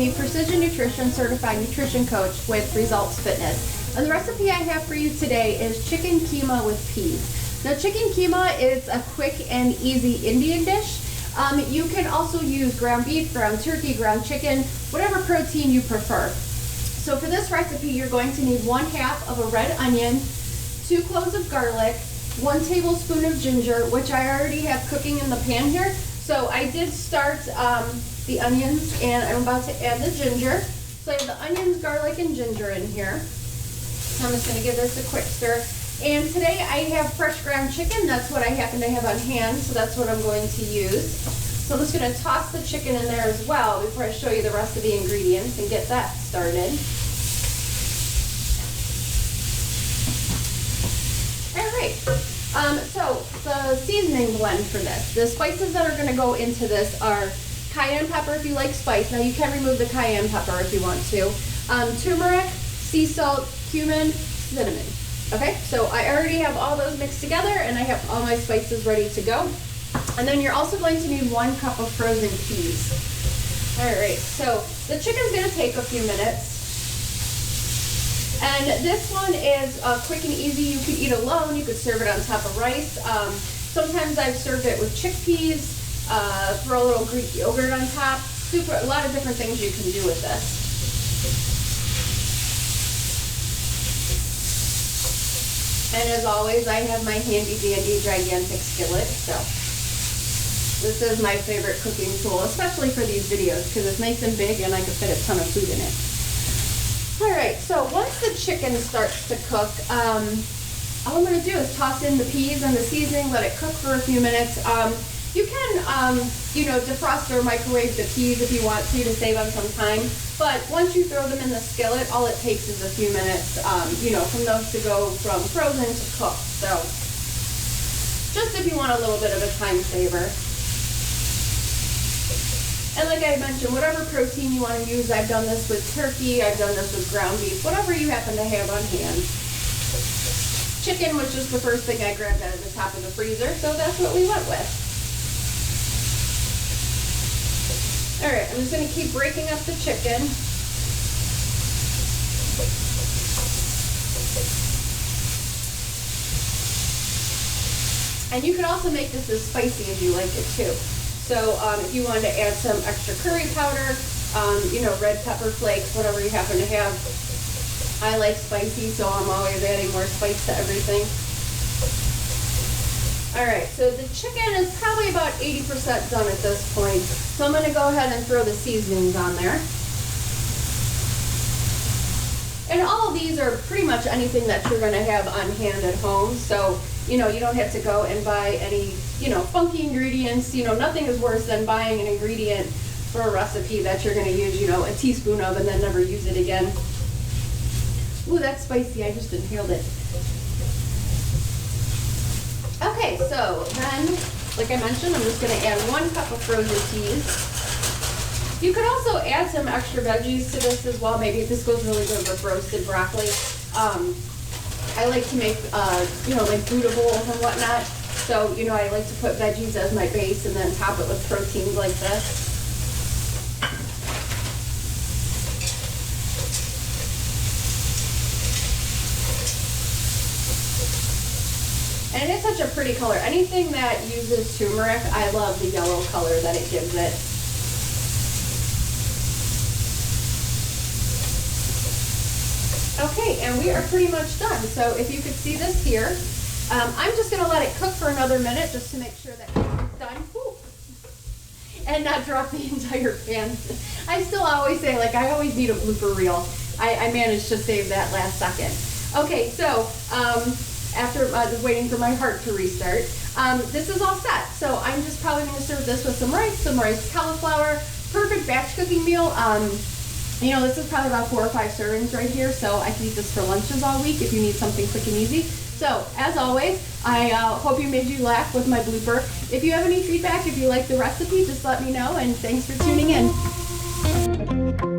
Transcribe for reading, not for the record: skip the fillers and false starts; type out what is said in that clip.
Keema, Precision Nutrition Certified Nutrition Coach with Results Fitness. And the recipe I have for you today is chicken keema with peas. Now, chicken keema is a quick and easy Indian dish. You can also use ground beef, ground turkey, ground chicken, whatever protein you prefer. So for this recipe, you're going to need 1/2 of a red onion, 2 cloves of garlic, 1 tablespoon of ginger, which I already have cooking in the pan here. So I did start the onions, and I'm about to add the ginger. So I have the onions, garlic, and ginger in here. So I'm just going to give this a quick stir. And today I have fresh ground chicken. That's what I happen to have on hand, so that's what I'm going to use. So I'm just going to toss the chicken in there as well before I show you the rest of the ingredients and get that started. All right. So the seasoning blend for this, the spices that are going to go into this are cayenne pepper if you like spice. Now you can remove the cayenne pepper if you want to. Turmeric, sea salt, cumin, cinnamon. Okay, so I already have all those mixed together and I have all my spices ready to go. And then you're also going to need 1 cup of frozen peas. All right, so the chicken's going to take a few minutes. And this one is quick and easy. You could eat alone. You could serve it on top of rice. Sometimes I've served it with chickpeas. Throw a little Greek yogurt on top. A lot of different things you can do with this. And as always, I have my handy dandy gigantic skillet. So this is my favorite cooking tool, especially for these videos because it's nice and big and I can fit a ton of food in it. All right, so once the chicken starts to cook, all I'm going to do is toss in the peas and the seasoning, let it cook for a few minutes. You can, defrost or microwave the peas if you want to save on some time. But once you throw them in the skillet, all it takes is a few minutes, from those to go from frozen to cooked. So just if you want a little bit of a time saver. And like I mentioned, whatever protein you want to use, I've done this with turkey, I've done this with ground beef, whatever you happen to have on hand. Chicken was just the first thing I grabbed out of the top of the freezer, so that's what we went with. All right, I'm just going to keep breaking up the chicken. And you can also make this as spicy as you like it too. So if you wanted to add some extra curry powder, red pepper flakes, whatever you happen to have. I like spicy, so I'm always adding more spice to everything. All right, so the chicken is probably about 80% done at this point. So I'm going to go ahead and throw the seasonings on there. And all of these are pretty much anything that you're going to have on hand at home. So, you don't have to go and buy any, funky ingredients. Nothing is worse than buying an ingredient for a recipe that you're going to use, a teaspoon of and then never use it again. Ooh, that's spicy. I just inhaled it. Okay, so then, like I mentioned, I'm just going to add 1 cup of frozen peas. You could also add some extra veggies to this as well. Maybe this goes really good with roasted broccoli. I like to make, like Buddha bowls and whatnot. So, I like to put veggies as my base and then top it with proteins like this. And it's such a pretty color. Anything that uses turmeric, I love the yellow color that it gives it. Okay, and we are pretty much done. So if you could see this here, I'm just going to let it cook for another minute just to make sure that it's done. Woo! And not drop the entire pan. I still always say, I always need a blooper reel. I managed to save that last second. Okay, so after waiting for my heart to restart, this is all set. So I'm just probably going to serve this with some rice cauliflower, perfect batch cooking meal. This is probably about 4 or 5 servings right here, so I can eat this for lunches all week if you need something quick and easy. So, as always, I hope you made you laugh with my blooper. If you have any feedback, if you like the recipe, just let me know, and thanks for tuning in.